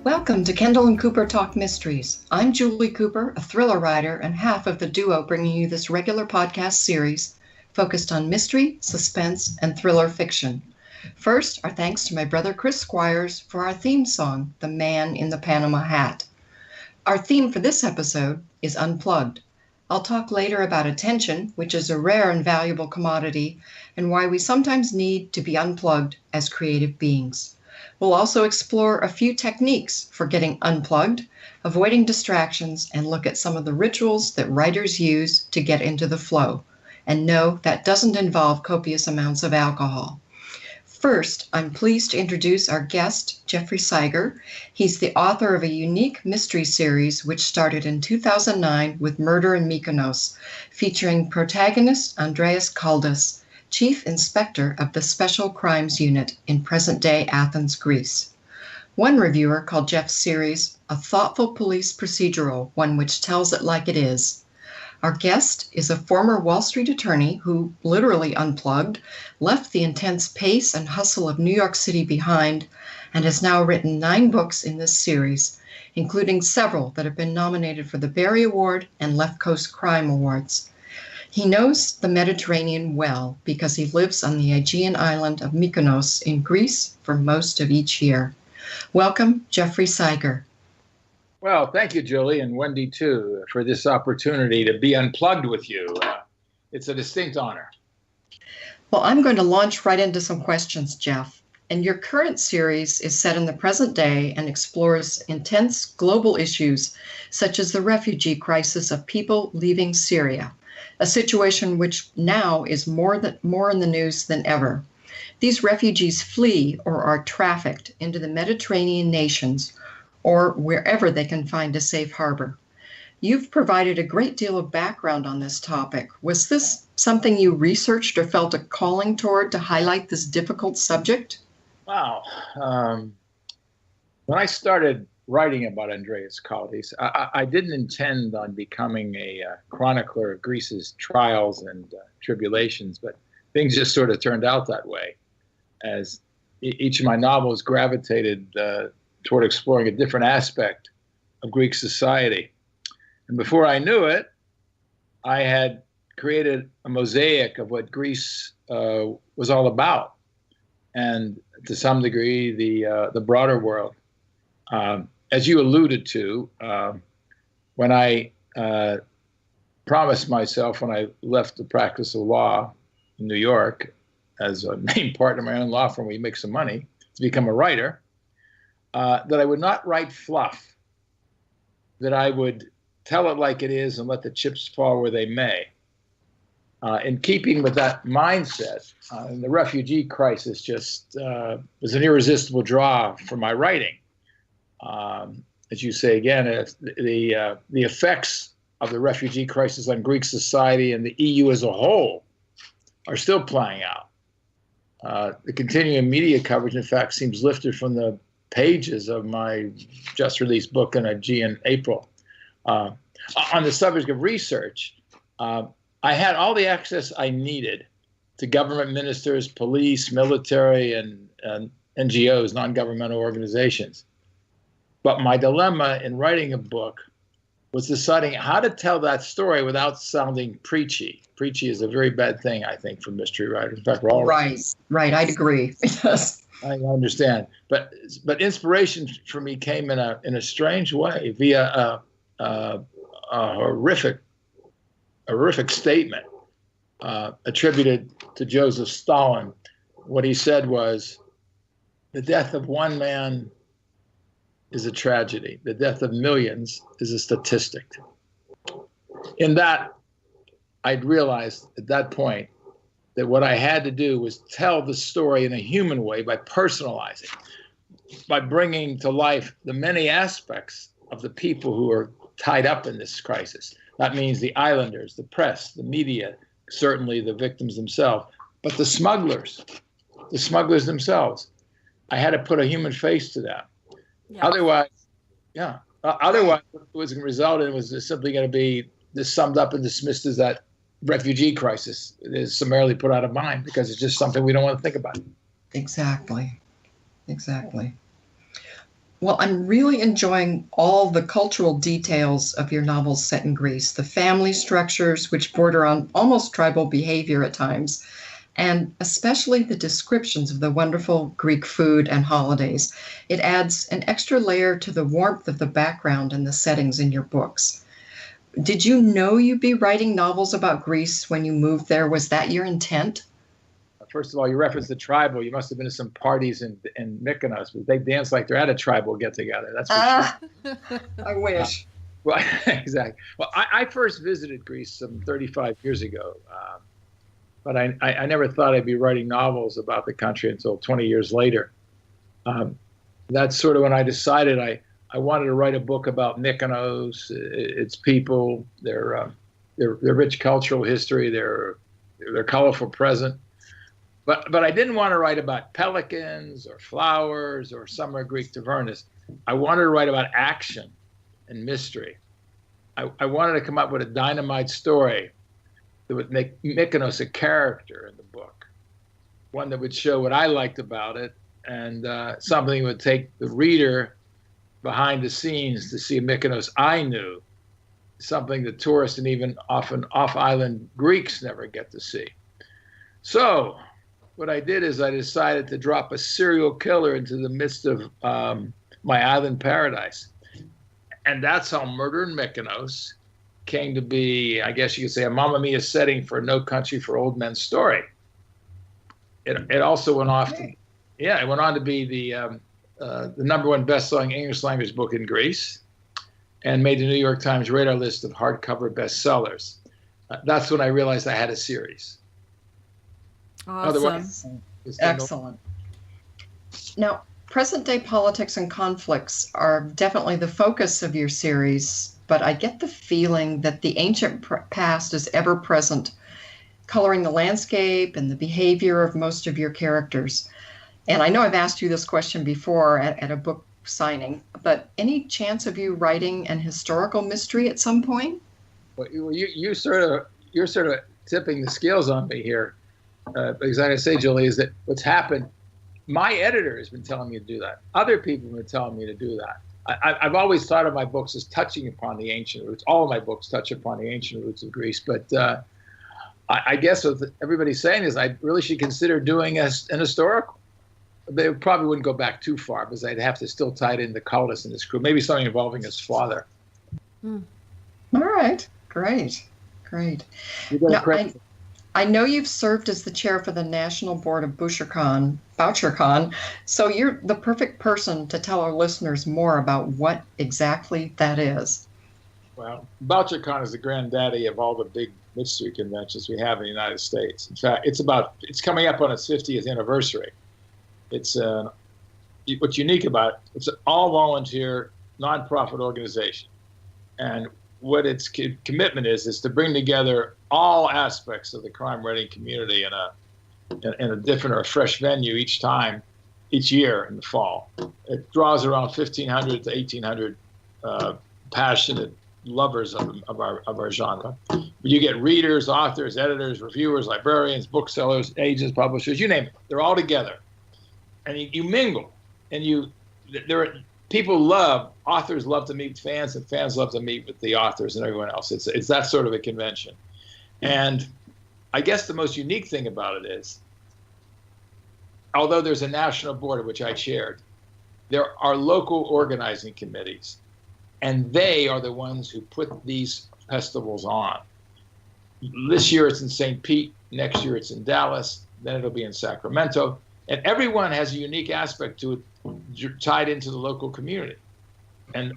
Welcome to Kendall and Cooper Talk Mysteries. I'm Julie Cooper, a thriller writer and half of the duo bringing you this regular podcast series focused on mystery, suspense, and thriller fiction. First, our thanks to my brother Chris Squires for our theme song, The Man in the Panama Hat. Our theme for this episode is Unplugged. I'll talk later about attention, which is a rare and valuable commodity, and why we sometimes need to be unplugged as creative beings. We'll also explore a few techniques for getting unplugged, avoiding distractions, and look at some of the rituals that writers use to get into the flow. And no, that doesn't involve copious amounts of alcohol. First, I'm pleased to introduce our guest, Jeffrey Siger. He's the author of a unique mystery series which started in 2009 with Murder in Mykonos, featuring protagonist Andreas Kaldis, Chief Inspector of the Special Crimes Unit in present-day Athens, Greece. One reviewer called Jeff's series a thoughtful police procedural, one which tells it like it is. Our guest is a former Wall Street attorney who literally unplugged, left the intense pace and hustle of New York City behind, and has now written 9 books in this series, including several that have been nominated for the Barry Award and Left Coast Crime Awards. He knows the Mediterranean well because he lives on the Aegean island of Mykonos in Greece for most of each year. Welcome, Jeffrey Siger. Well, thank you, Julie, and Wendy, too, for this opportunity to be unplugged with you. It's a distinct honor. Well, I'm going to launch right into some questions, Jeff. And your current series is set in the present day and explores intense global issues such as the refugee crisis of people leaving Syria, a situation which now is more in the news than ever. These refugees flee or are trafficked into the Mediterranean nations or wherever they can find a safe harbor. You've provided a great deal of background on this topic. Was this something you researched or felt a calling toward to highlight this difficult subject? Wow. When I started writing about Andreas Kaldis, I didn't intend on becoming a chronicler of Greece's trials and tribulations, but things just sort of turned out that way, as each of my novels gravitated toward exploring a different aspect of Greek society. And before I knew it, I had created a mosaic of what Greece was all about, and to some degree, the broader world. As you alluded to, when I promised myself when I left the practice of law in New York as a main partner of my own law firm, we make some money, to become a writer, that I would not write fluff, that I would tell it like it is and let the chips fall where they may. In keeping with that mindset, the refugee crisis just was an irresistible draw for my writing. As you say again, the effects of the refugee crisis on Greek society and the EU as a whole are still playing out. The continuing media coverage, in fact, seems lifted from the pages of my just released book in April. On the subject of research, I had all the access I needed to government ministers, police, military, and NGOs, non-governmental organizations. But my dilemma in writing a book was deciding how to tell that story without sounding preachy. Preachy is a very bad thing, I think, for mystery writers. In fact, we're all right. I'd agree. Yes. I understand, but inspiration for me came in a strange way via a horrific statement attributed to Joseph Stalin. What he said was, "The death of one man is a tragedy. The death of millions is a statistic." In that, I'd realized at that point that what I had to do was tell the story in a human way by personalizing, by bringing to life the many aspects of the people who are tied up in this crisis. That means the islanders, the press, the media, certainly the victims themselves, but the smugglers themselves. I had to put a human face to that. Yeah. Otherwise, it was going to result in, it was simply going to be this summed up and dismissed as that refugee crisis. It is summarily put out of mind because it's just something we don't want to think about. Exactly. Well, I'm really enjoying all the cultural details of your novels set in Greece, the family structures, which border on almost tribal behavior at times, and especially the descriptions of the wonderful Greek food and holidays. It adds an extra layer to the warmth of the background and the settings in your books. Did you know you'd be writing novels about Greece when you moved there? Was that your intent? First of all, you referenced the tribal. You must have been to some parties in Mykonos, but they dance like they're at a tribal get-together. That's for sure. I wish. Well, exactly. Well, I first visited Greece some 35 years ago, but I never thought I'd be writing novels about the country until 20 years later. That's sort of when I decided I wanted to write a book about Mykonos, its people, their rich cultural history, their colorful present. But I didn't want to write about pelicans or flowers or summer Greek tavernas. I wanted to write about action and mystery. I wanted to come up with a dynamite story that would make Mykonos a character in the book, one that would show what I liked about it, and something that would take the reader behind the scenes to see a Mykonos I knew, something that tourists and even often off-island Greeks never get to see. So what I did is I decided to drop a serial killer into the midst of my island paradise. And that's how Murder in Mykonos came to be, I guess you could say, a Mamma Mia setting for No Country for Old Men story. It also went off to, it went on to be the #1 best-selling English language book in Greece and made the New York Times radar list of hardcover bestsellers. That's when I realized I had a series. Awesome. Excellent. Now, present-day politics and conflicts are definitely the focus of your series, but I get the feeling that the ancient past is ever present, coloring the landscape and the behavior of most of your characters. And I know I've asked you this question before at a book signing, but any chance of you writing an historical mystery at some point? Well, you're sort of tipping the scales on me here. Because like I say, Julie, is that what's happened, my editor has been telling me to do that. Other people have been telling me to do that. I've always thought of my books as touching upon the ancient roots. All of my books touch upon the ancient roots of Greece. But I guess what everybody's saying is I really should consider doing an historical. They probably wouldn't go back too far because I'd have to still tie it into Kaldis and his crew. Maybe something involving his father. All right. Great. Now, I know you've served as the chair for the National Board of Bouchercon, so you're the perfect person to tell our listeners more about what exactly that is. Well, Bouchercon is the granddaddy of all the big mystery conventions we have in the United States. In fact, it's coming up on its 50th anniversary. It's what's unique about it, it's an all-volunteer, nonprofit organization. And what its commitment is to bring together all aspects of the crime writing community in a different or a fresh venue each year in the fall. It draws around 1,500 to 1,800 passionate lovers of our genre. You get readers, authors, editors, reviewers, librarians, booksellers, agents, publishers, you name it. They're all together. And you mingle. And authors love to meet fans, and fans love to meet with the authors and everyone else. It's that sort of a convention. And I guess the most unique thing about it is, although there's a national board which I chaired, there are local organizing committees, and they are the ones who put these festivals on. This year it's in St. Pete, next year it's in Dallas, then it'll be in Sacramento, and everyone has a unique aspect to it tied into the local community. And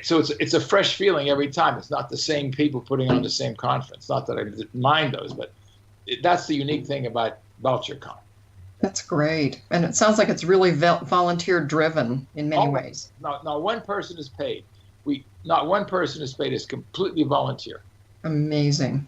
so it's a fresh feeling every time. It's not the same people putting on the same conference. Not that I mind those, but that's the unique thing about Bouchercon. That's great. And it sounds like it's really volunteer driven in many ways. Not one person is paid. Not one person is paid. It's completely volunteer. Amazing.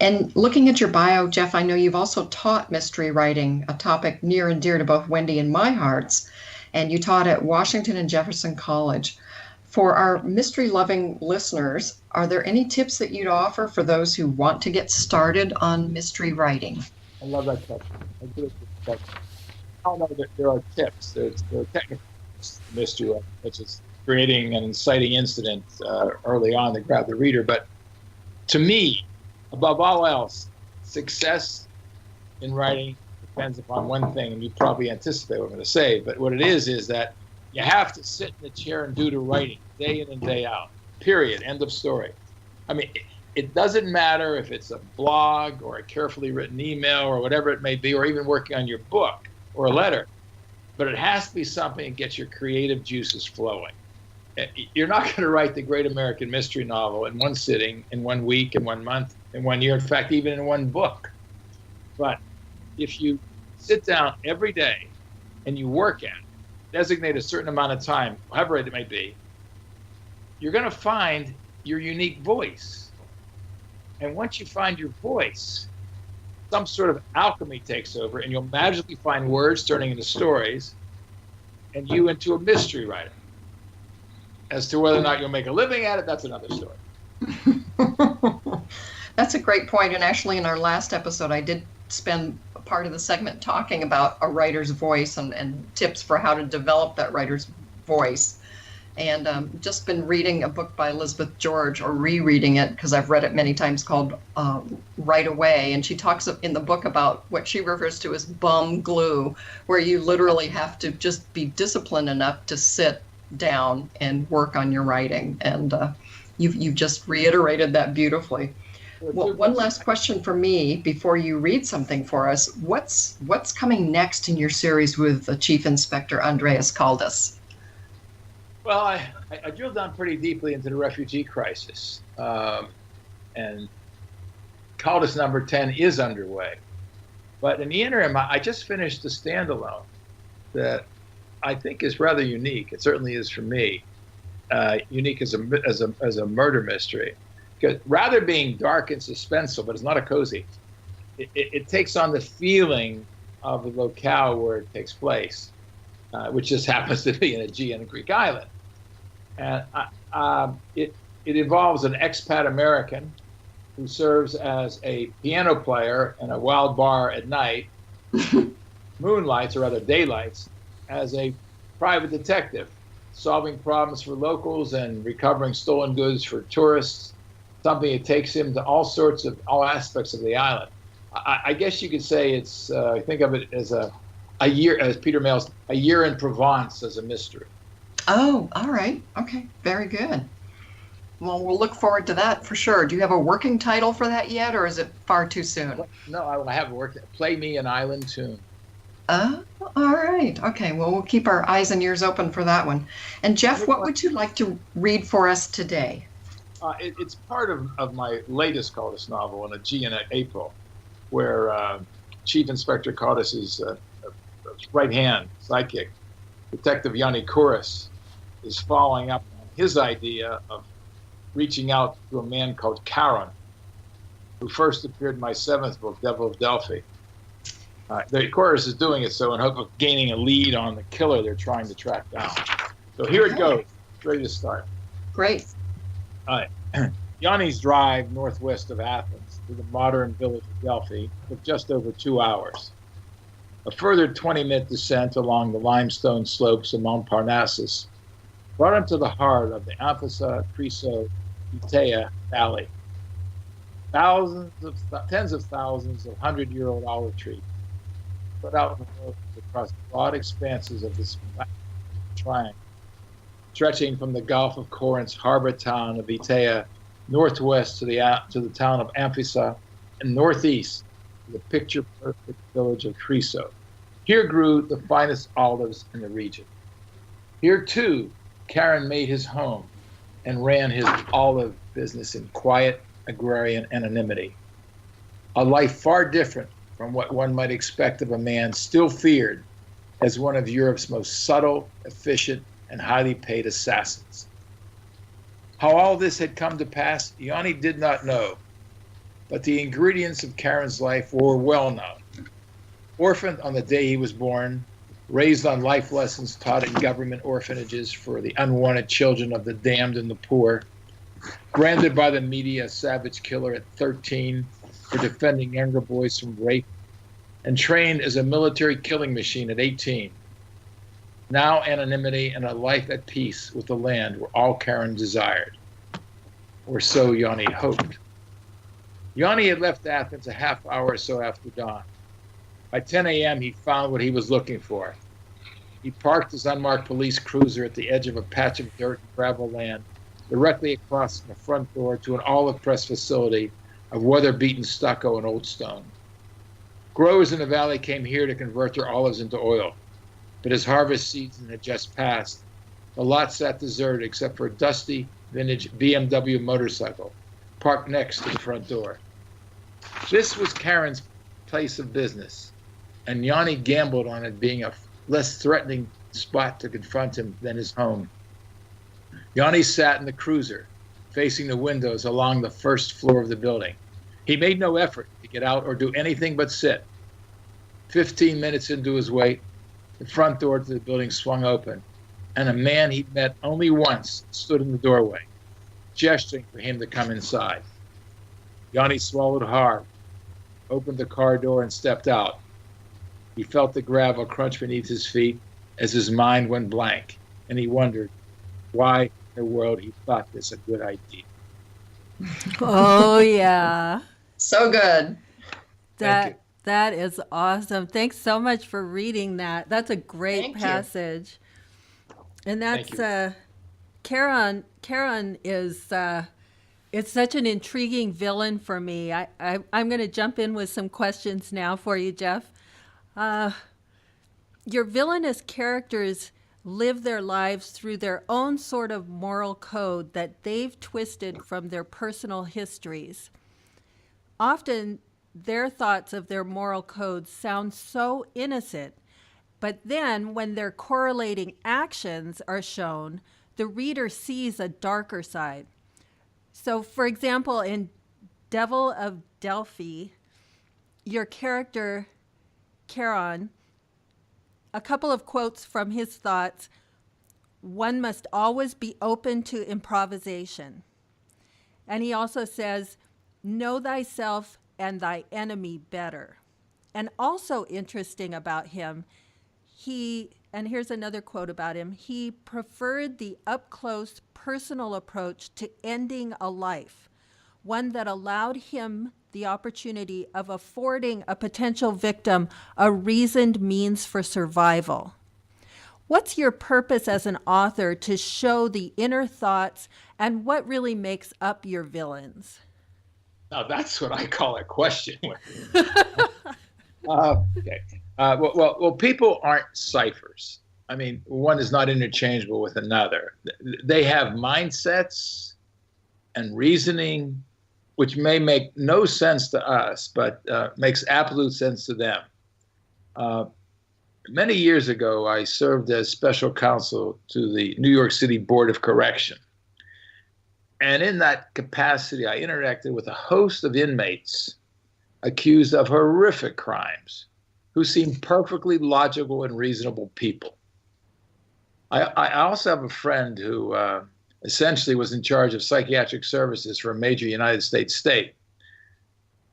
And looking at your bio, Jeff, I know you've also taught mystery writing, a topic near and dear to both Wendy and my hearts. And you taught at Washington and Jefferson College. For our mystery-loving listeners, are there any tips that you'd offer for those who want to get started on mystery writing? I love that question. Oh, no, there are tips. There are technical tips to mystery writing, such as creating an inciting incident early on to grab the reader. But to me, above all else, success in writing depends upon one thing, and you probably anticipate what I'm going to say. But what it is that you have to sit in the chair and do the writing day in and day out. Period. End of story. I mean, it doesn't matter if it's a blog or a carefully written email or whatever it may be, or even working on your book or a letter, but it has to be something that gets your creative juices flowing. You're not going to write the great American mystery novel in one sitting, in 1 week, in 1 month, in 1 year, in fact, even in one book. But if you sit down every day and you work at it, designate a certain amount of time, however it may be, you're going to find your unique voice. And once you find your voice, some sort of alchemy takes over, and you'll magically find words turning into stories, and you into a mystery writer. As to whether or not you'll make a living at it, that's another story. That's a great point. And actually, in our last episode, I did spend a part of the segment talking about a writer's voice and tips for how to develop that writer's voice. And just been reading a book by Elizabeth George, or rereading it because I've read it many times, called Right Away. And she talks in the book about what she refers to as bum glue, where you literally have to just be disciplined enough to sit down and work on your writing. And you've just reiterated that beautifully. Well, one last question for me before you read something for us. What's coming next in your series with Chief Inspector Andreas Kaldis? Well, I drilled down pretty deeply into the refugee crisis, and Kaldis number 10 is underway. But in the interim, I just finished a standalone that I think is rather unique. It certainly is for me, unique as a murder mystery. Because rather being dark and suspenseful, but it's not a cozy, it takes on the feeling of the locale where it takes place, which just happens to be an Aegean Greek island. And it involves an expat American who serves as a piano player in a wild bar at night, moonlights, or rather daylights, as a private detective, solving problems for locals and recovering stolen goods for tourists, something that takes him to all aspects of the island. I guess you could say it's, think of it as a year, as Peter Mails, a year in Provence as a mystery. Oh, all right. Okay, very good. Well, we'll look forward to that for sure. Do you have a working title for that yet, or is it far too soon? No, I have worked. Play me an island tune. Oh, all right. Okay, well, we'll keep our eyes and ears open for that one. And Jeff, what would you like to read for us today? It's part of my latest Kaldis novel, An Aegean at April, where Chief Inspector Kaldis' right-hand sidekick, Detective Yanni Kouris, is following up on his idea of reaching out to a man called Charon, who first appeared in my 7th book, Devil of Delphi. Kouris is doing it so in hope of gaining a lead on the killer they're trying to track down. So here it goes. Ready to start. Great. Yanni's drive northwest of Athens to the modern village of Delphi took just over 2 hours. A further 20-minute descent along the limestone slopes of Mount Parnassus brought him to the heart of the Amphissa, Chryso, Eutea Valley. Tens of thousands of 100-year-old olive trees spread out in the roads across broad expanses of this triangle, stretching from the Gulf of Corinth's harbor town of Eutea northwest to the town of Amphissa, and northeast to the picture-perfect village of Chryso. Here grew the finest olives in the region. Here, too, Charon made his home and ran his olive business in quiet agrarian anonymity. A life far different from what one might expect of a man still feared as one of Europe's most subtle, efficient, and highly paid assassins. How all this had come to pass, Yanni did not know, but the ingredients of Charon's life were well known. Orphaned on the day he was born, raised on life lessons taught in government orphanages for the unwanted children of the damned and the poor, branded by the media a savage killer at 13 for defending younger boys from rape, and trained as a military killing machine at 18. Now anonymity and a life at peace with the land were all Karen desired, or so Yanni hoped. Yanni had left Athens a half hour or so after dawn. By 10 a.m., he found what he was looking for. He parked his unmarked police cruiser at the edge of a patch of dirt and gravel land, directly across from the front door to an olive-press facility of weather-beaten stucco and old stone. Growers in the valley came here to convert their olives into oil, but as harvest season had just passed, the lot sat deserted except for a dusty, vintage BMW motorcycle parked next to the front door. This was Karen's place of business, and Yanni gambled on it being a less threatening spot to confront him than his home. Yanni sat in the cruiser, facing the windows along the first floor of the building. He made no effort to get out or do anything but sit. 15 minutes into his wait, the front door to the building swung open, and a man he'd met only once stood in the doorway, gesturing for him to come inside. Yanni swallowed hard, opened the car door, and stepped out. He felt the gravel crunch beneath his feet as his mind went blank, and he wondered why in the world he thought this a good idea. Oh, yeah. So good. That is awesome. Thanks so much for reading that. That's a great Thank you. passage. And that's Charon is it's such an intriguing villain for me. I'm going to jump in with some questions now for you, Jeff. Your villainous characters live their lives through their own sort of moral code that they've twisted from their personal histories. Often, their thoughts of their moral code sound so innocent, but then when their correlating actions are shown, the reader sees a darker side. So, for example, in Devil of Delphi, your character, Charon, a couple of quotes from his thoughts: one must always be open to improvisation. And he also says, know thyself and thy enemy better. And also interesting about him, and here's another quote about him, he preferred the up-close personal approach to ending a life, one that allowed him the opportunity of affording a potential victim a reasoned means for survival. What's your purpose as an author to show the inner thoughts and what really makes up your villains? Now that's what I call a question. Okay. Well, people aren't ciphers. I mean, one is not interchangeable with another. They have mindsets and reasoning, which may make no sense to us, but makes absolute sense to them. Many years ago, I served as special counsel to the New York City Board of Correction. And in that capacity, I interacted with a host of inmates accused of horrific crimes who seemed perfectly logical and reasonable people. I also have a friend who essentially was in charge of psychiatric services for a major United States state.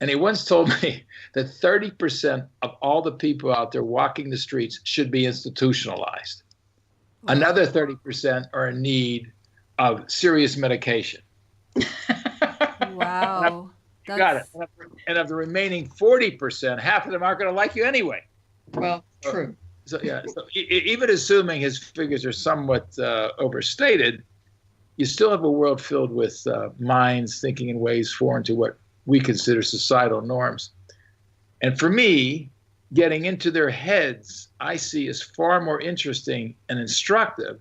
And he once told me that 30% of all the people out there walking the streets should be institutionalized. Another 30% are in need of serious medication. Wow. You got it. And of the remaining 40%, half of them aren't going to like you anyway. Well, true. So even assuming his figures are somewhat overstated, you still have a world filled with minds thinking in ways foreign to what we consider societal norms. And for me, getting into their heads, I see as far more interesting and instructive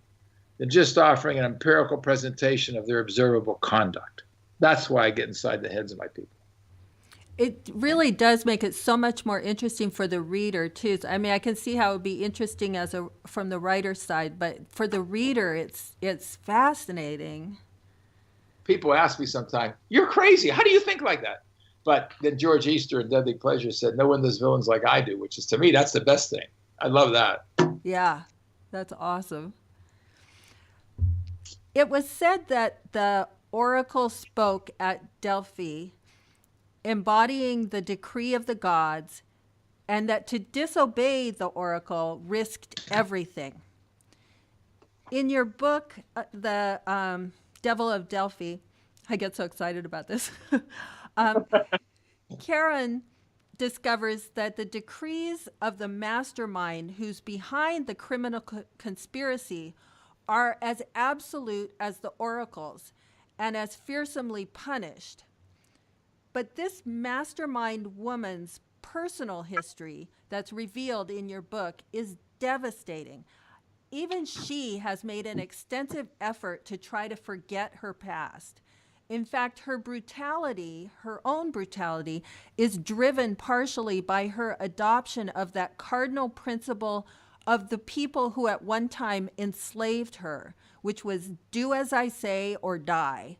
than just offering an empirical presentation of their observable conduct. That's why I get inside the heads of my people. It really does make it so much more interesting for the reader, too. I mean, I can see how it would be interesting from the writer's side, but for the reader, it's fascinating. People ask me sometimes, you're crazy. How do you think like that? But then George Easter in Deadly Pleasure said, no one does villains like I do, which is, to me, that's the best thing. I love that. Yeah, that's awesome. It was said that the oracle spoke at Delphi, embodying the decree of the gods, and that to disobey the oracle risked everything. In your book, The Devil of Delphi, I get so excited about this. Karen discovers that the decrees of the mastermind who's behind the criminal conspiracy are as absolute as the oracles and as fearsomely punished. But this mastermind woman's personal history that's revealed in your book is devastating. Even she has made an extensive effort to try to forget her past. In fact, her brutality, her own brutality, is driven partially by her adoption of that cardinal principle of the people who at one time enslaved her, which was do as I say or die.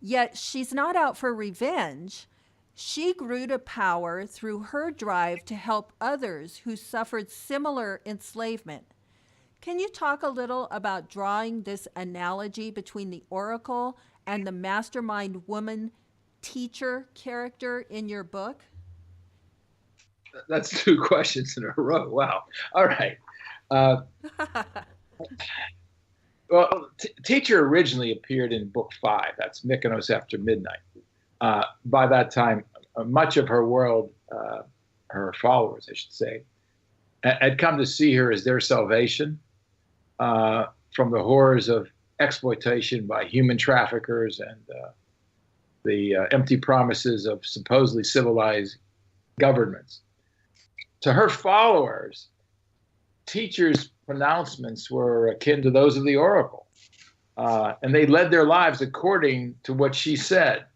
Yet she's not out for revenge. She grew to power through her drive to help others who suffered similar enslavement. Can you talk a little about drawing this analogy between the oracle and the mastermind woman teacher character in your book? That's two questions in a row. Wow. All right. Well, teacher originally appeared in book 5. That's Mykonos After Midnight. By that time, much of her world, her followers, I should say, had come to see her as their salvation from the horrors of exploitation by human traffickers and the empty promises of supposedly civilized governments. To her followers, teachers' pronouncements were akin to those of the oracle, and they led their lives according to what she said.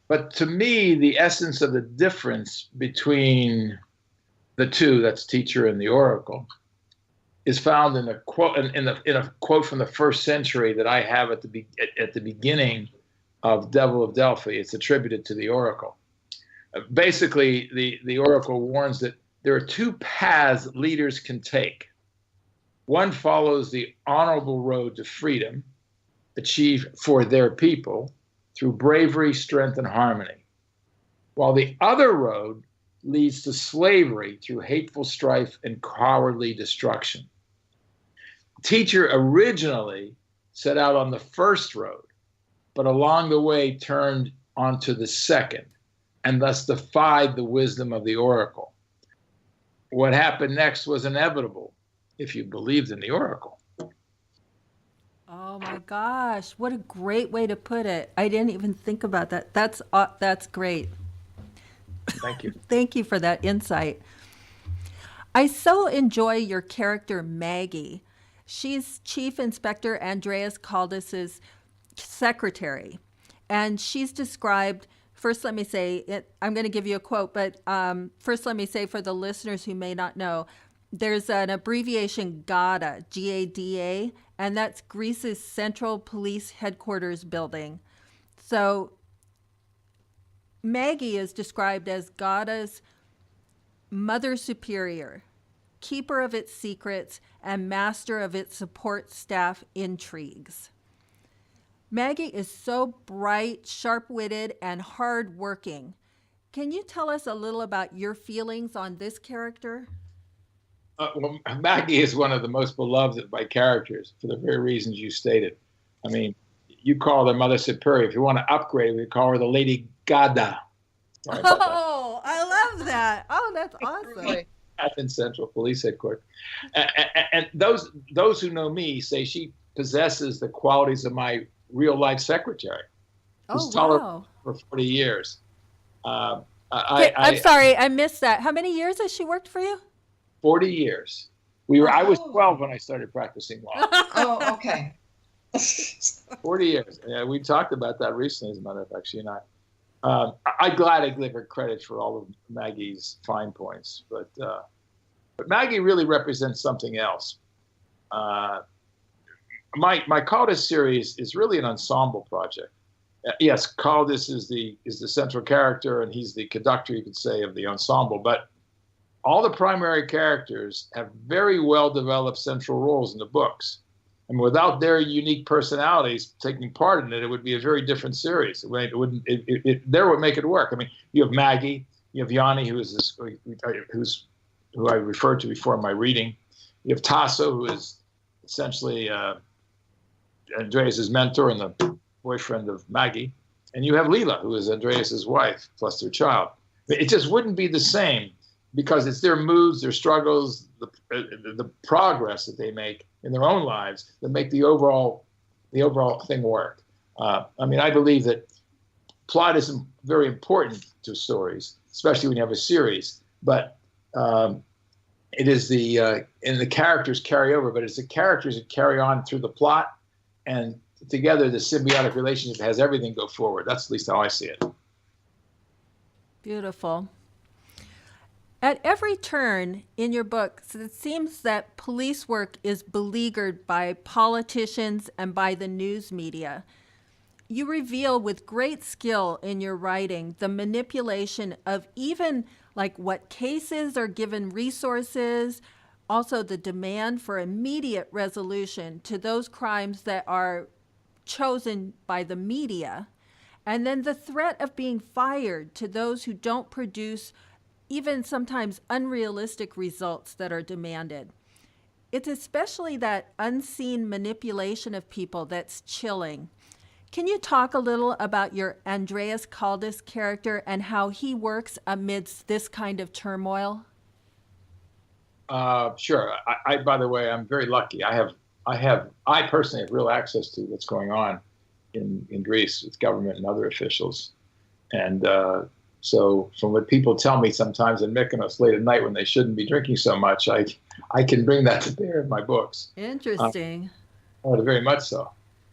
But to me, the essence of the difference between the two, that's teacher and the oracle, is found in a quote in a quote from the 1st century that I have at the beginning of Devil of Delphi. It's attributed to the oracle. Basically, the oracle warns that there are two paths leaders can take. One follows the honorable road to freedom, achieved for their people through bravery, strength, and harmony, while the other road leads to slavery through hateful strife and cowardly destruction. Teacher originally set out on the first road, but along the way turned onto the second, and thus defied the wisdom of the oracle. What happened next was inevitable, if you believed in the oracle. Oh my gosh, what a great way to put it. I didn't even think about that. That's great. Thank you. Thank you for that insight. I so enjoy your character, Maggie. She's Chief Inspector Andreas Kaldis' secretary. And she's described, first let me say, I'm going to give you a quote, but first let me say for the listeners who may not know, there's an abbreviation GADA, G-A-D-A, and that's Greece's Central Police Headquarters building. So Maggie is described as GADA's Mother Superior, keeper of its secrets, and master of its support staff intrigues. Maggie is so bright, sharp-witted, and hard-working. Can you tell us a little about your feelings on this character? Well, Maggie is one of the most beloved of my characters for the very reasons you stated. I mean, you call her Mother Superior. If you want to upgrade, we call her the Lady Gada. Oh, I love that. Oh, that's awesome. Athens Central Police Headquarters. And those who know me say she possesses the qualities of my real-life secretary, who's tolerant for 40 years. I'm sorry, I missed that. How many years has she worked for you? 40 years. I was 12 when I started practicing law. Oh, okay. 40 years. Yeah, we talked about that recently, as a matter of fact, she and I. I'm glad I give her credit for all of Maggie's fine points, but Maggie really represents something else. My Kaldis series is really an ensemble project. Yes, Kaldis is the central character, and he's the conductor, you could say, of the ensemble. But all the primary characters have very well-developed central roles in the books. And without their unique personalities taking part in it, it would be a very different series. There would make it work. I mean, you have Maggie, You have Vianney, who I referred to before in my reading. You have Tasso, who is essentially Andreas's mentor and the boyfriend of Maggie. And you have Leela, who is Andreas's wife, plus their child. It just wouldn't be the same because it's their moods, their struggles, the progress that they make in their own lives that make the overall thing work. I mean, I believe that plot is very important to stories, especially when you have a series. But it is and the characters carry over. But it's the characters that carry on through the plot, and together the symbiotic relationship has everything go forward. That's at least how I see it. Beautiful. At every turn in your book, it seems that police work is beleaguered by politicians and by the news media. You reveal with great skill in your writing the manipulation of even like what cases are given resources, also the demand for immediate resolution to those crimes that are chosen by the media, and then the threat of being fired to those who don't produce even sometimes unrealistic results that are demanded. It's especially that unseen manipulation of people that's chilling. Can you talk a little about your Andreas Kaldis character and how he works amidst this kind of turmoil? Sure. I by the way, I'm very lucky. I personally have real access to what's going on in Greece with government and other officials. And so from what people tell me sometimes in Mykonos late at night when they shouldn't be drinking so much, I can bring that to bear in my books. Interesting. Very much so.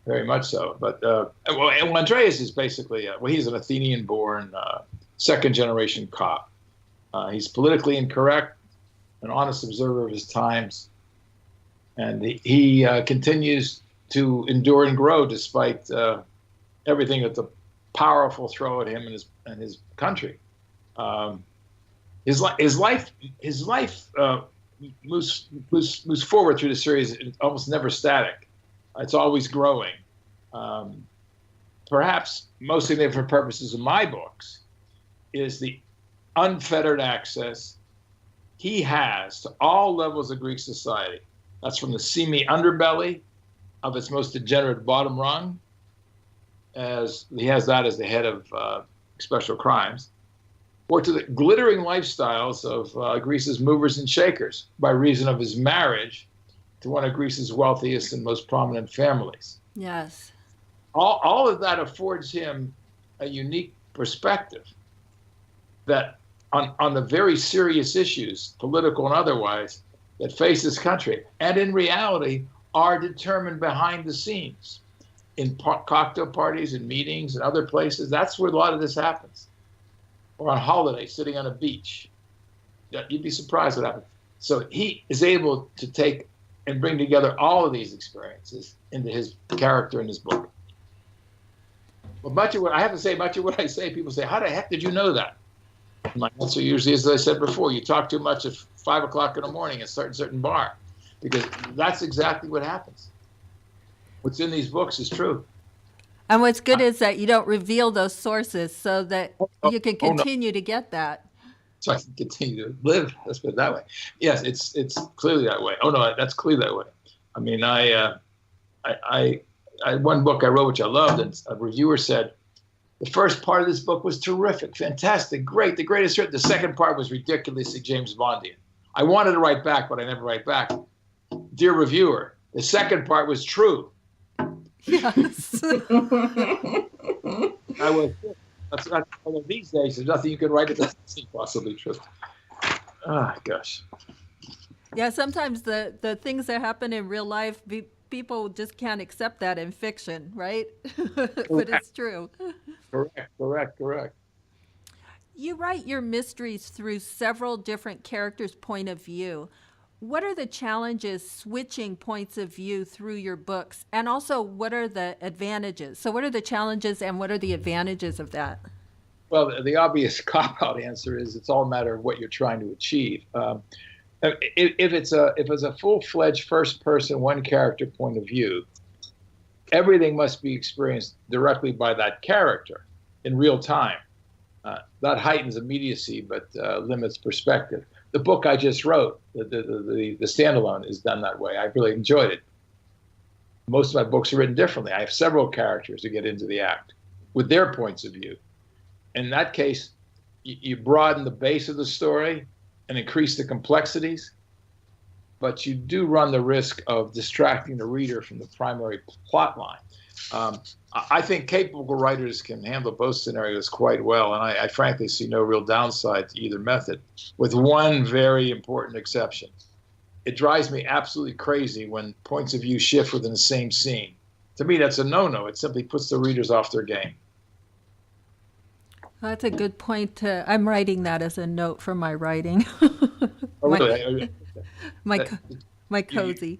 Very much so. But Andreas is basically, he's an Athenian-born second-generation cop. He's politically incorrect, an honest observer of his times, and he continues to endure and grow despite everything that the powerful throw at him and his country. His life moves forward through the series. It's almost never static. It's always growing. Perhaps most significant for purposes of my books is the unfettered access he has to all levels of Greek society. That's from the seamy underbelly of its most degenerate bottom rung, as he has that as the head of special crimes, or to the glittering lifestyles of Greece's movers and shakers by reason of his marriage to one of Greece's wealthiest and most prominent families. Yes. All of that affords him a unique perspective that on the very serious issues, political and otherwise, that face this country, and in reality are determined behind the scenes in cocktail parties and meetings and other places. That's where a lot of this happens. Or on holiday, sitting on a beach. You'd be surprised what happens. So he is able to take and bring together all of these experiences into his character in his book. Well, much of what I say, people say, how the heck did you know that? My answer usually is, as I said before, you talk too much at 5 o'clock in the morning at a certain bar, because that's exactly what happens. What's in these books is true. And what's good is that you don't reveal those sources so that you can continue to get that. So I can continue to live. Let's put it that way. Yes, it's clearly that way. Oh no, that's clearly that way. I mean, I one book I wrote which I loved, and a reviewer said the first part of this book was terrific, fantastic, great, the greatest. The second part was ridiculously James Bondian. I wanted to write back, but I never write back. Dear reviewer, the second part was true. Yes. These days, there's nothing you can write that doesn't seem possibly true. Ah, gosh. Yeah, sometimes the things that happen in real life, people just can't accept that in fiction, right? But it's true. Correct. You write your mysteries through several different characters' point of view. What are the challenges switching points of view through your books? And also, what are the advantages? So what are the challenges and what are the advantages of that? Well, the obvious cop-out answer is it's all a matter of what you're trying to achieve. If it's a full-fledged first-person, one-character point of view, everything must be experienced directly by that character in real time. That heightens immediacy, but limits perspective. The book I just wrote, the standalone, is done that way. I really enjoyed it. Most of my books are written differently. I have several characters who get into the act with their points of view. In that case, you broaden the base of the story and increase the complexities, but you do run the risk of distracting the reader from the primary plot line. I think capable writers can handle both scenarios quite well, and I frankly see no real downside to either method, with one very important exception. It drives me absolutely crazy when points of view shift within the same scene. To me, that's a no-no. It simply puts the readers off their game. That's a good point. I'm writing that as a note for my writing. Oh, really? my cozy.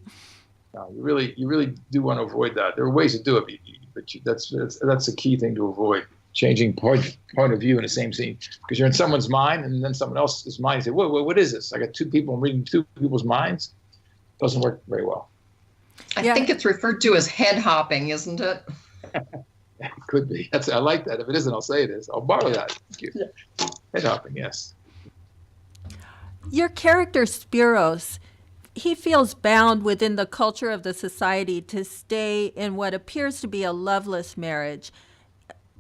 No, you really do want to avoid that. There are ways to do it, but that's a key thing to avoid. Changing point of view in the same scene, because you're in someone's mind and then someone else's mind. You say, what is this? I got two people, I'm reading two people's minds. Doesn't work very well. I think it's referred to as head hopping, isn't it? It could be. I like that. If it isn't, I'll say it is. I'll borrow that. Thank you. Yeah. Head hopping, yes. Your character Spiros, he feels bound within the culture of the society to stay in what appears to be a loveless marriage.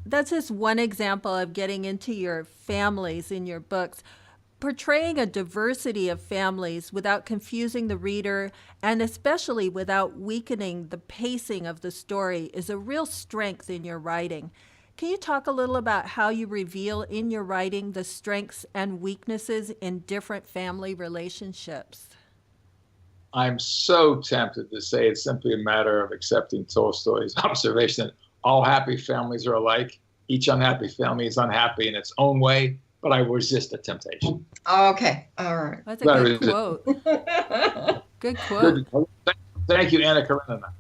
That's just one example of getting into your families in your books. Portraying a diversity of families without confusing the reader and especially without weakening the pacing of the story is a real strength in your writing. Can you talk a little about how you reveal in your writing the strengths and weaknesses in different family relationships? I'm so tempted to say it's simply a matter of accepting Tolstoy's observation that all happy families are alike. Each unhappy family is unhappy in its own way, but I will resist the temptation. Okay, all right. That's a good quote. Good quote. Thank you, Anna Karenina.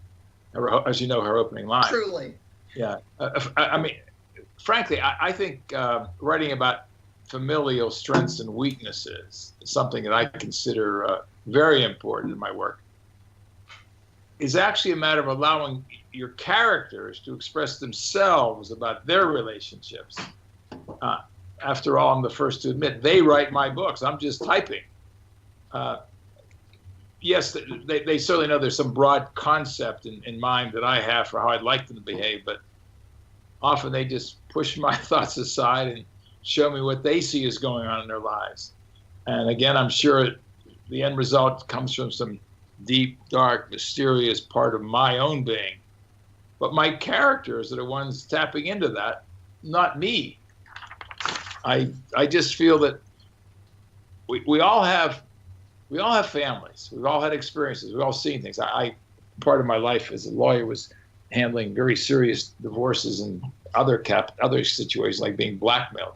As you know, her opening line. Truly. Yeah. I mean, frankly, I think writing about familial strengths and weaknesses is something that I consider very important in my work. Is actually a matter of allowing your characters to express themselves about their relationships. After all, I'm the first to admit, they write my books. I'm just typing. Yes, they certainly know there's some broad concept in mind that I have for how I'd like them to behave, but often they just push my thoughts aside and show me what they see is going on in their lives. And again, I'm sure the end result comes from some deep, dark, mysterious part of my own being. But my characters are the ones tapping into that, not me. I just feel that we all have families. We've all had experiences. We've all seen things. Part of my life as a lawyer was handling very serious divorces and other situations like being blackmailed.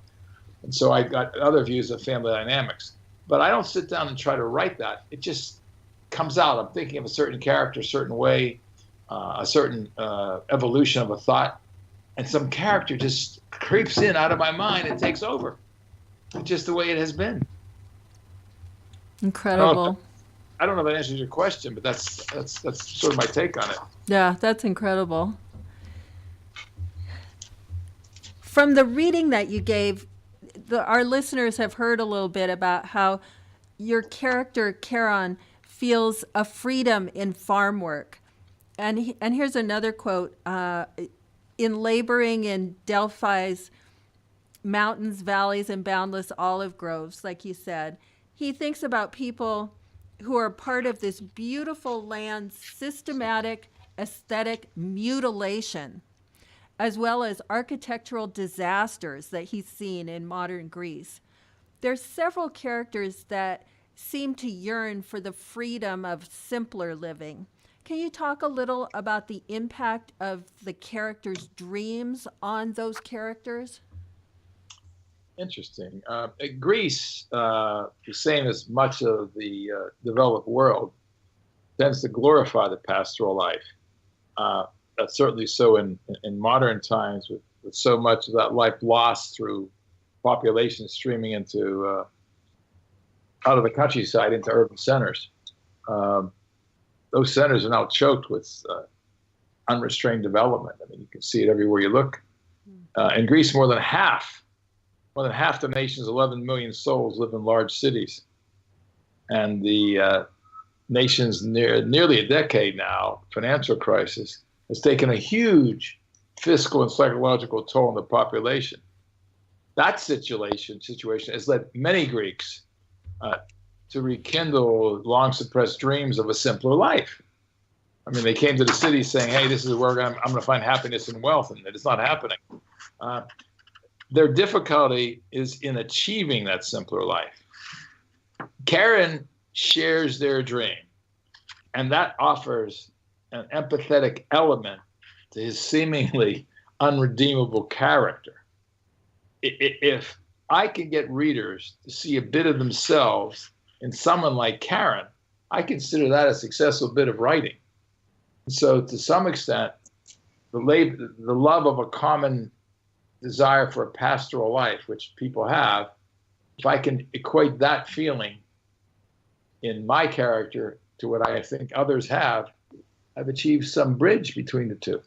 And so I got other views of family dynamics. But I don't sit down and try to write that. It just comes out. I'm thinking of a certain character, a certain way, a certain evolution of a thought, and some character just creeps in out of my mind and takes over. It's just the way it has been. Incredible. I don't know if that answers your question, but that's sort of my take on it. Yeah, that's incredible. From the reading that you gave, our listeners have heard a little bit about how your character, Charon, feels a freedom in farm work. And here's another quote. In laboring in Delphi's mountains, valleys, and boundless olive groves, like you said, he thinks about people who are part of this beautiful land's systematic aesthetic mutilation, as well as architectural disasters that he's seen in modern Greece. There's several characters that seem to yearn for the freedom of simpler living. Can you talk a little about the impact of the characters' dreams on those characters? Interesting. Greece, the same as much of the developed world, tends to glorify the pastoral life. That's certainly so in modern times, with so much of that life lost through population streaming into out of the countryside into urban centers. Those centers are now choked with unrestrained development. I mean, you can see it everywhere you look. In Greece, more than half more than half the nation's 11 million souls live in large cities. And the nation's nearly a decade now financial crisis has taken a huge fiscal and psychological toll on the population. That situation has led many Greeks to rekindle long suppressed dreams of a simpler life. I mean, they came to the city saying, hey, this is where I'm going to find happiness and wealth, and it's not happening. Their difficulty is in achieving that simpler life. Karen shares their dream, and that offers an empathetic element to his seemingly unredeemable character. If I can get readers to see a bit of themselves in someone like Karen, I consider that a successful bit of writing. So to some extent, the love of a common desire for a pastoral life, which people have, if I can equate that feeling in my character to what I think others have, I've achieved some bridge between the two.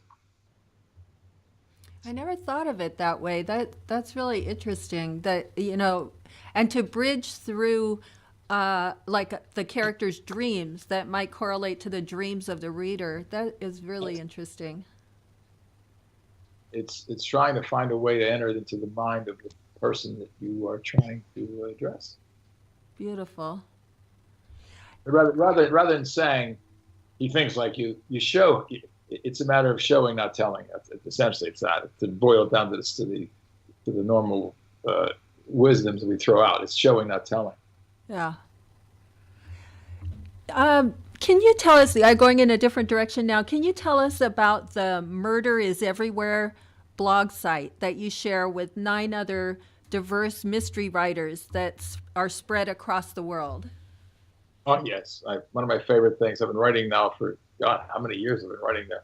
I never thought of it that way. That's really interesting. That, you know, and to bridge through like the character's dreams that might correlate to the dreams of the reader. That is really interesting. It's trying to find a way to enter into the mind of the person that you are trying to address. Beautiful. Rather than saying he thinks like you show. It's a matter of showing, not telling. Essentially, it's that. To boil it down to the normal wisdoms that we throw out, it's showing, not telling. Yeah. Can you tell us, going in a different direction now, can you tell us about the Murder is Everywhere blog site that you share with 9 other diverse mystery writers that are spread across the world? Oh, yes. One of my favorite things. I've been writing now for, God, how many years I've been writing there.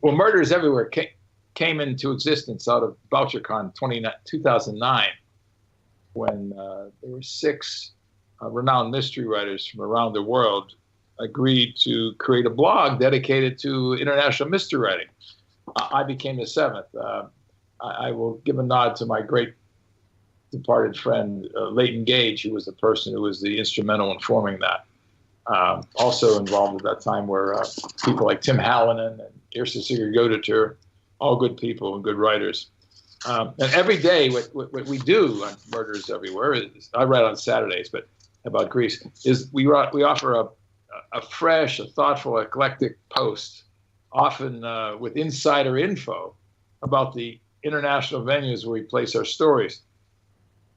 Well, Murder is Everywhere came into existence out of BoucherCon 2009, when there were 6 renowned mystery writers from around the world agreed to create a blog dedicated to international mystery writing. I became the 7th. I will give a nod to my great departed friend, Leighton Gage, who was the person who was the instrumental in forming that. Also involved at that time were people like Tim Hallinan and Jeffrey Siger, all good people and good writers. And every day, what we do on Murders Everywhere is, I write on Saturdays, but about Greece, is we offer a fresh, a thoughtful, eclectic post, often with insider info about the international venues where we place our stories.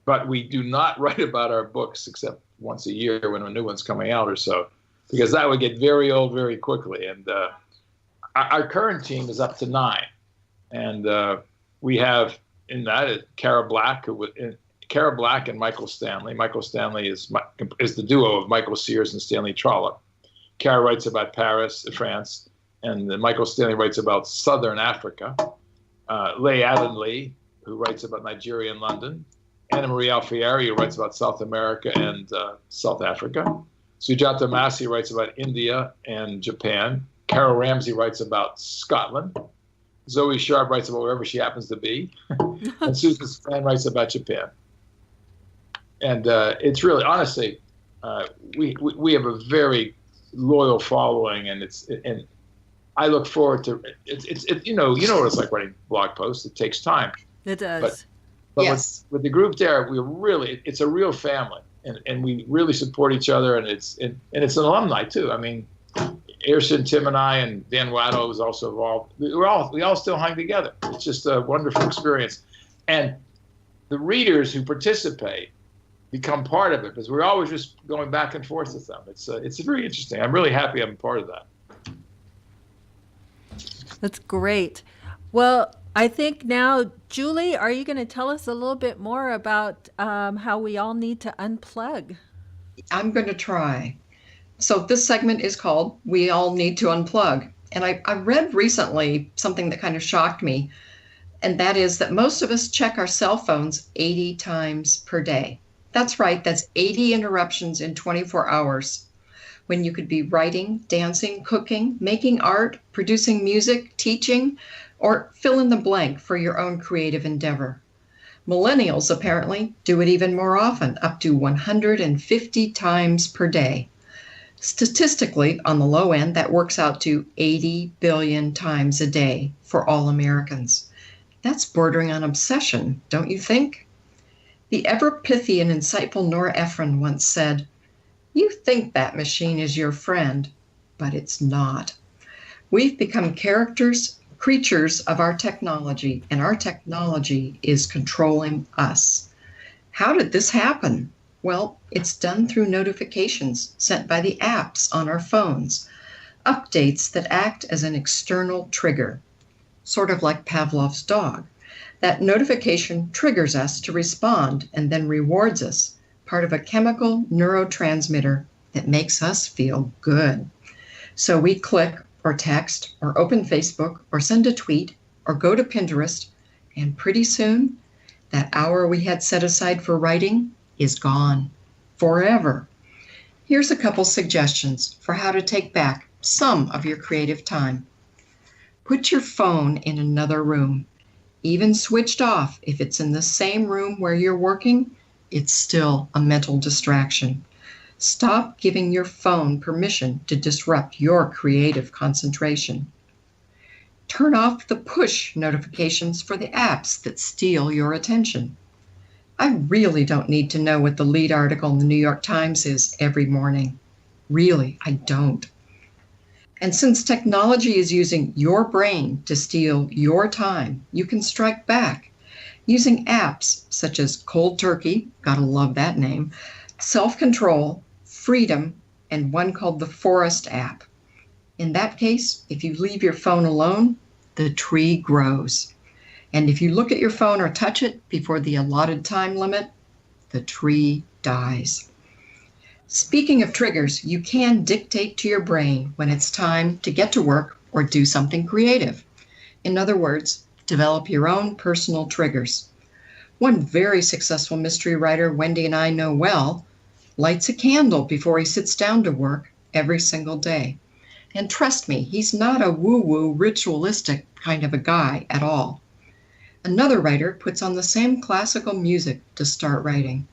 But we do not write about our books except once a year when a new one's coming out or so, because that would get very old very quickly. And our current team is up to 9. And we have in that Cara Black and Michael Stanley. Michael Stanley is the duo of Michael Sears and Stanley Trollope. Cara writes about Paris, France, and then Michael Stanley writes about Southern Africa. Leigh Addenley, who writes about Nigeria and London. Anna Marie Alfieri, who writes about South America and South Africa. Sujata Massey writes about India and Japan. Carol Ramsey writes about Scotland. Zoe Sharp writes about wherever she happens to be. And Susan Span writes about Japan. And it's really, honestly, we have a very loyal following, and I look forward to it. You know what it's like writing blog posts. It takes time. It does. But yes. with the group there, it's a real family, and we really support each other, and it's an alumni too. I mean, Ayrson, Tim, and I, and Dan Waddell was also involved. We all still hang together. It's just a wonderful experience, and the readers who participate become part of it, because we're always just going back and forth with them. It's very interesting. I'm really happy I'm part of that. That's great. Well, I think now, Julie, are you going to tell us a little bit more about how we all need to unplug? I'm going to try. So this segment is called We All Need to Unplug. And I read recently something that kind of shocked me, and that is that most of us check our cell phones 80 times per day. That's right, that's 80 interruptions in 24 hours, when you could be writing, dancing, cooking, making art, producing music, teaching, or fill in the blank for your own creative endeavor. Millennials apparently do it even more often, up to 150 times per day. Statistically, on the low end, that works out to 80 billion times a day for all Americans. That's bordering on obsession, don't you think? The ever-pithy and insightful Nora Ephron once said, "You think that machine is your friend, but it's not." We've become creatures of our technology, and our technology is controlling us. How did this happen? Well, it's done through notifications sent by the apps on our phones, updates that act as an external trigger, sort of like Pavlov's dog. That notification triggers us to respond and then rewards us, part of a chemical neurotransmitter that makes us feel good. So we click or text or open Facebook or send a tweet or go to Pinterest, and pretty soon that hour we had set aside for writing is gone forever. Here's a couple suggestions for how to take back some of your creative time. Put your phone in another room, even switched off. If it's in the same room where you're working, it's still a mental distraction. Stop giving your phone permission to disrupt your creative concentration. Turn off the push notifications for the apps that steal your attention. I really don't need to know what the lead article in the New York Times is every morning. Really, I don't. And since technology is using your brain to steal your time, you can strike back using apps such as Cold Turkey, gotta love that name, Self-Control, Freedom, and one called the Forest app. In that case, if you leave your phone alone, the tree grows. And if you look at your phone or touch it before the allotted time limit, the tree dies. Speaking of triggers, you can dictate to your brain when it's time to get to work or do something creative. In other words, develop your own personal triggers. One very successful mystery writer Wendy and I know well lights a candle before he sits down to work every single day. And trust me, he's not a woo-woo, ritualistic kind of a guy at all. Another writer puts on the same classical music to start writing.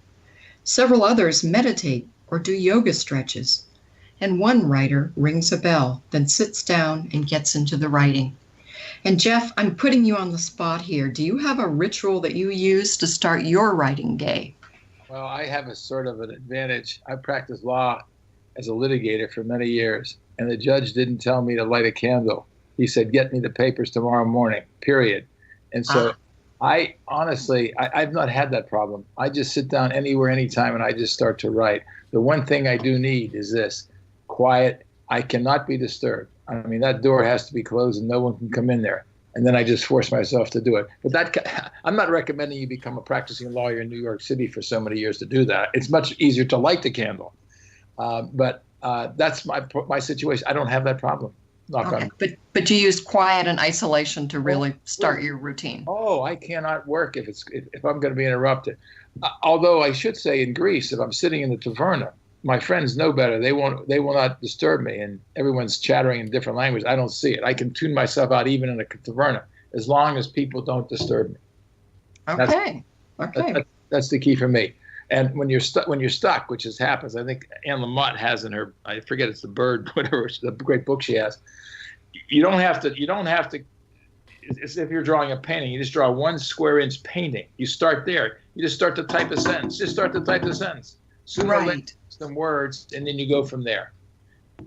Several others meditate or do yoga stretches. And one writer rings a bell, then sits down and gets into the writing. And Jeff, I'm putting you on the spot here. Do you have a ritual that you use to start your writing day? Well, I have a sort of an advantage. I practiced law as a litigator for many years, and the judge didn't tell me to light a candle. He said, "Get me the papers tomorrow morning, period." And so I honestly, I've not had that problem. I just sit down anywhere, anytime, and I just start to write. The one thing I do need is this: quiet. I cannot be disturbed. I mean, that door has to be closed and no one can come in there. And then I just force myself to do it. But I'm not recommending you become a practicing lawyer in New York City for so many years to do that. It's much easier to light the candle. But that's my situation. I don't have that problem. Okay. But you use quiet and isolation to really start your routine. Oh, I cannot work if I'm going to be interrupted. Although I should say, in Greece, if I'm sitting in the taverna, my friends know better. They will not disturb me, and everyone's chattering in different language. I don't see it. I can tune myself out even in a taverna, as long as people don't disturb me. Okay. That's the key for me. And when you're stuck, which happens, I think Anne Lamott has in her, I forget, it's The Bird, whatever, the great book she has. You don't have to. It's if you're drawing a painting, you just draw 1 square inch painting. You start there. You just start to type a sentence. Sooner or later, some words, and then you go from there.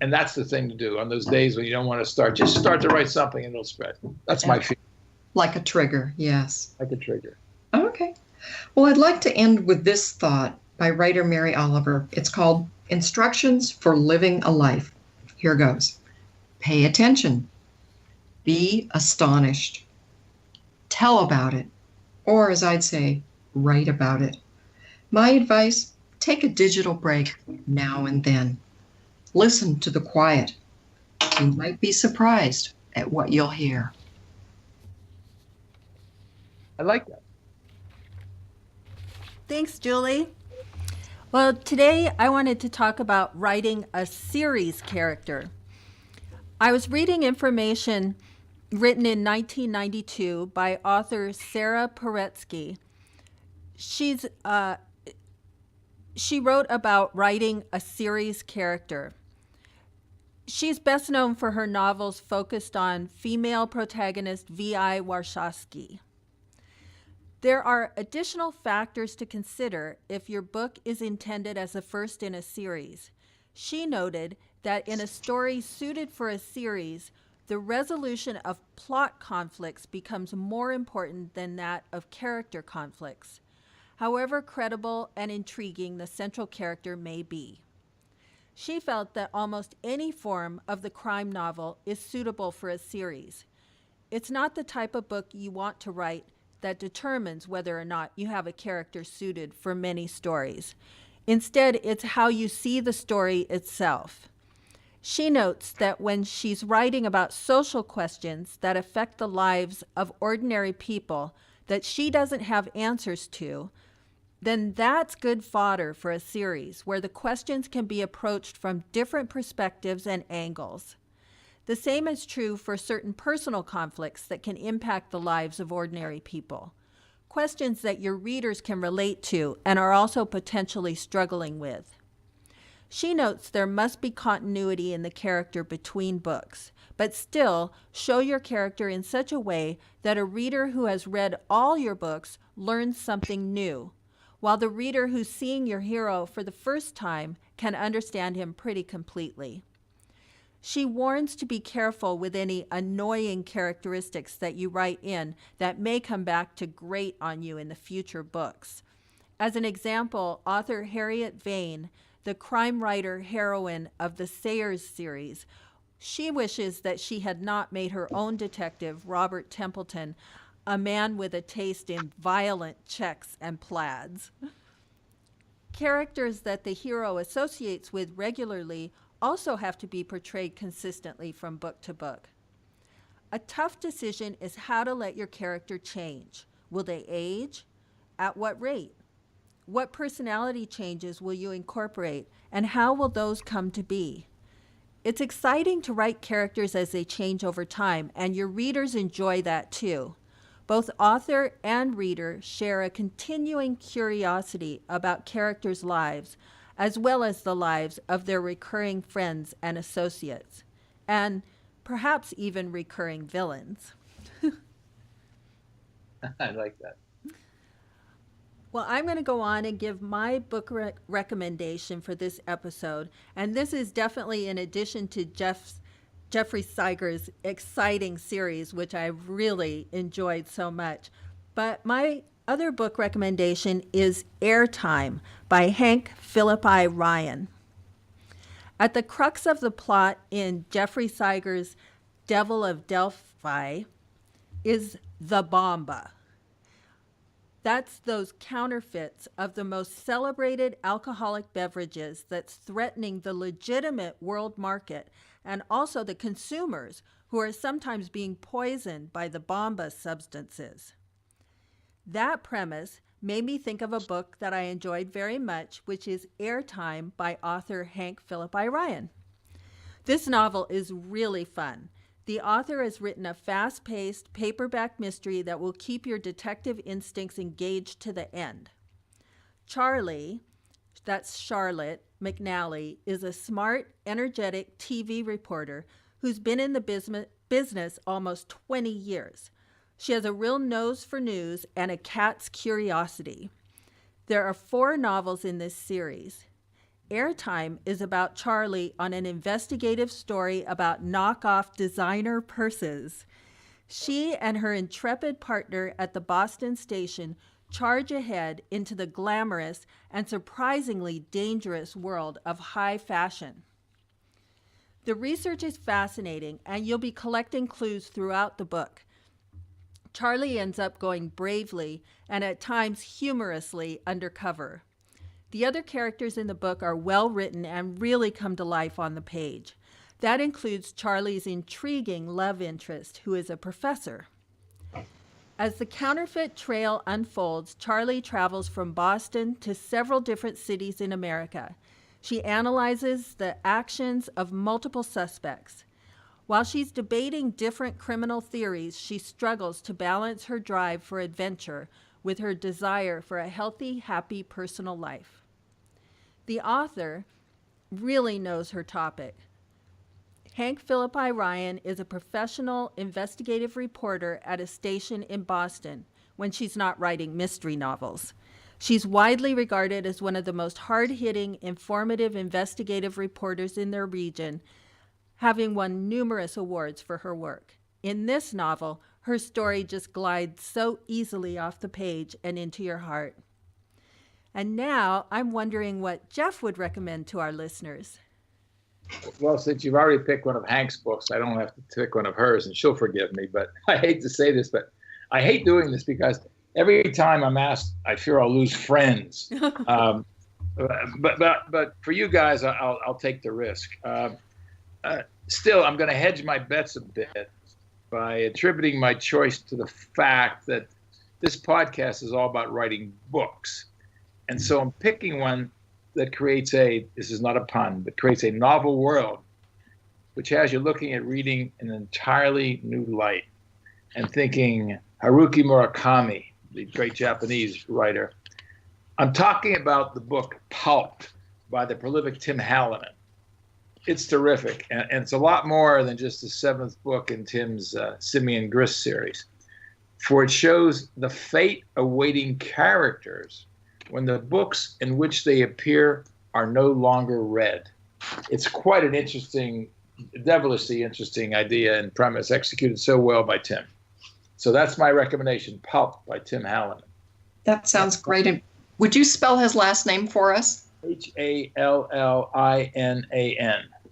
And that's the thing to do on those days when you don't want to start. Just start to write something and it'll spread. That's my feeling. Like a trigger, yes. Like a trigger. Okay. Well, I'd like to end with this thought by writer Mary Oliver. It's called Instructions for Living a Life. Here goes. Pay attention. Be astonished. Tell about it. Or, as I'd say, write about it. My advice: take a digital break now and then. Listen to the quiet. You might be surprised at what you'll hear. I like that. Thanks, Julie. Well, today I wanted to talk about writing a series character. I was reading information written in 1992 by author Sarah Paretsky, She's she wrote about writing a series character. She's best known for her novels focused on female protagonist V.I. Warshawski. There are additional factors to consider if your book is intended as the first in a series. She noted that in a story suited for a series, the resolution of plot conflicts becomes more important than that of character conflicts, however credible and intriguing the central character may be. She felt that almost any form of the crime novel is suitable for a series. It's not the type of book you want to write that determines whether or not you have a character suited for many stories. Instead, it's how you see the story itself. She notes that when she's writing about social questions that affect the lives of ordinary people that she doesn't have answers to, then that's good fodder for a series where the questions can be approached from different perspectives and angles. The same is true for certain personal conflicts that can impact the lives of ordinary people, questions that your readers can relate to and are also potentially struggling with. She notes there must be continuity in the character between books, but still show your character in such a way that a reader who has read all your books learns something new, while the reader who's seeing your hero for the first time can understand him pretty completely. She warns to be careful with any annoying characteristics that you write in that may come back to grate on you in the future books. As an example, author Harriet Vane, the crime writer heroine of the Sayers series, she wishes that she had not made her own detective, Robert Templeton, a man with a taste in violent checks and plaids. Characters that the hero associates with regularly also have to be portrayed consistently from book to book. A tough decision is how to let your character change. Will they age? At what rate? What personality changes will you incorporate, and how will those come to be? It's exciting to write characters as they change over time, and your readers enjoy that too. Both author and reader share a continuing curiosity about characters' lives, as well as the lives of their recurring friends and associates, and perhaps even recurring villains. I like that. Well, I'm going to go on and give my book recommendation for this episode, and this is definitely in addition to Jeffrey Sieger's exciting series, which I've really enjoyed so much. But my other book recommendation is Airtime by Hank Philippi Ryan. At the crux of the plot in Jeffrey Sieger's Devil of Delfy is the bomba. That's those counterfeits of the most celebrated alcoholic beverages that's threatening the legitimate world market and also the consumers who are sometimes being poisoned by the bomba substances. That premise made me think of a book that I enjoyed very much, which is Airtime by author Hank Philippi Ryan. This novel is really fun. The author has written a fast-paced paperback mystery that will keep your detective instincts engaged to the end. Charlie, that's Charlotte McNally, is a smart, energetic TV reporter who's been in the business almost 20 years. She has a real nose for news and a cat's curiosity. There are 4 novels in this series. Airtime is about Charlie on an investigative story about knockoff designer purses. She and her intrepid partner at the Boston station charge ahead into the glamorous and surprisingly dangerous world of high fashion. The research is fascinating, and you'll be collecting clues throughout the book. Charlie ends up going bravely and at times humorously undercover. The other characters in the book are well written and really come to life on the page. That includes Charlie's intriguing love interest, who is a professor. As the counterfeit trail unfolds, Charlie travels from Boston to several different cities in America. She analyzes the actions of multiple suspects. While she's debating different criminal theories, she struggles to balance her drive for adventure with her desire for a healthy, happy personal life. The author really knows her topic. Hank Philippi Ryan is a professional investigative reporter at a station in Boston when she's not writing mystery novels. She's widely regarded as one of the most hard-hitting, informative investigative reporters in their region, having won numerous awards for her work. In this novel, her story just glides so easily off the page and into your heart. And now I'm wondering what Jeff would recommend to our listeners. Well, since you've already picked one of Hank's books, I don't have to pick one of hers, and she'll forgive me. But I hate to say this, but I hate doing this because every time I'm asked, I fear I'll lose friends. But for you guys, I'll take the risk. Still, I'm going to hedge my bets a bit by attributing my choice to the fact that this podcast is all about writing books. And so I'm picking one that creates this is not a pun, but creates a novel world, which has you looking at reading in an entirely new light and thinking Haruki Murakami, the great Japanese writer. I'm talking about the book Pulp by the prolific Tim Hallinan. It's terrific, and it's a lot more than just the seventh book in Tim's Simeon Grist series, for it shows the fate awaiting characters when the books in which they appear are no longer read. It's quite an interesting, devilishly interesting idea and premise, executed so well by Tim. So that's my recommendation, Pulp by Tim Hallinan. That sounds great. And would you spell his last name for us? Hallinan,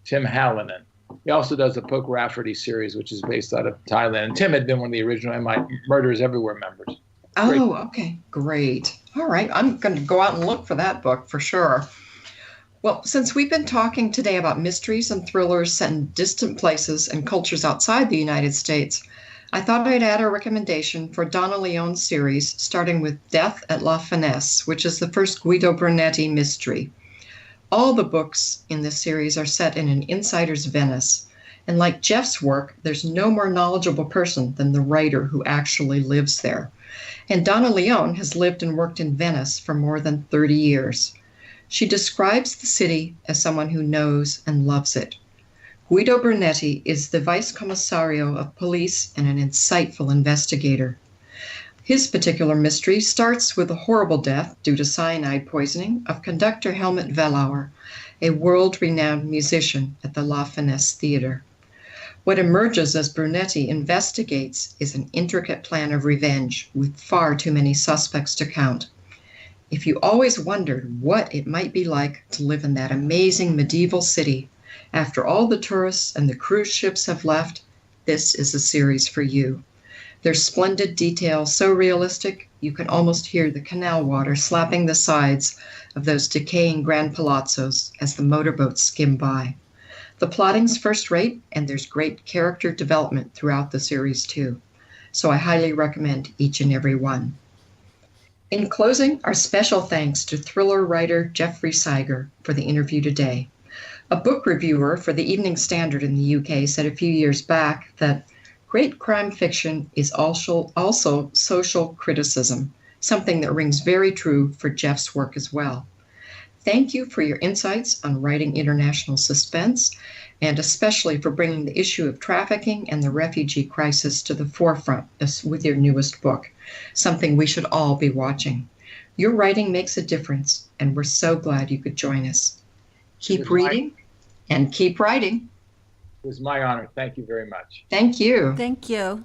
Tim Hallinan. He also does the Poke Rafferty series, which is based out of Thailand. And Tim had been one of the original Murderers Everywhere members. Oh, okay, great. All right, I'm going to go out and look for that book for sure. Well, since we've been talking today about mysteries and thrillers set in distant places and cultures outside the United States, I thought I'd add a recommendation for Donna Leon's series, starting with Death at La Finesse, which is the first Guido Brunetti mystery. All the books in this series are set in an insider's Venice, and like Jeff's work, there's no more knowledgeable person than the writer who actually lives there. And Donna Leon has lived and worked in Venice for more than 30 years. She describes the city as someone who knows and loves it. Guido Brunetti is the Vice Commissario of Police and an insightful investigator. His particular mystery starts with the horrible death due to cyanide poisoning of conductor Helmut Wellauer, a world-renowned musician at the La Finesse Theater. What emerges as Brunetti investigates is an intricate plan of revenge with far too many suspects to count. If you always wondered what it might be like to live in that amazing medieval city after all the tourists and the cruise ships have left, this is a series for you. There's splendid detail, so realistic you can almost hear the canal water slapping the sides of those decaying grand palazzos as the motorboats skim by. The plotting's first rate, and there's great character development throughout the series too. So I highly recommend each and every one. In closing, our special thanks to thriller writer Jeffrey Siger for the interview today. A book reviewer for the Evening Standard in the UK said a few years back that great crime fiction is also social criticism, something that rings very true for Jeff's work as well. Thank you for your insights on writing international suspense, and especially for bringing the issue of trafficking and the refugee crisis to the forefront with your newest book, something we should all be watching. Your writing makes a difference, and we're so glad you could join us. Keep reading and keep writing. It was my honor. Thank you very much. Thank you. Thank you.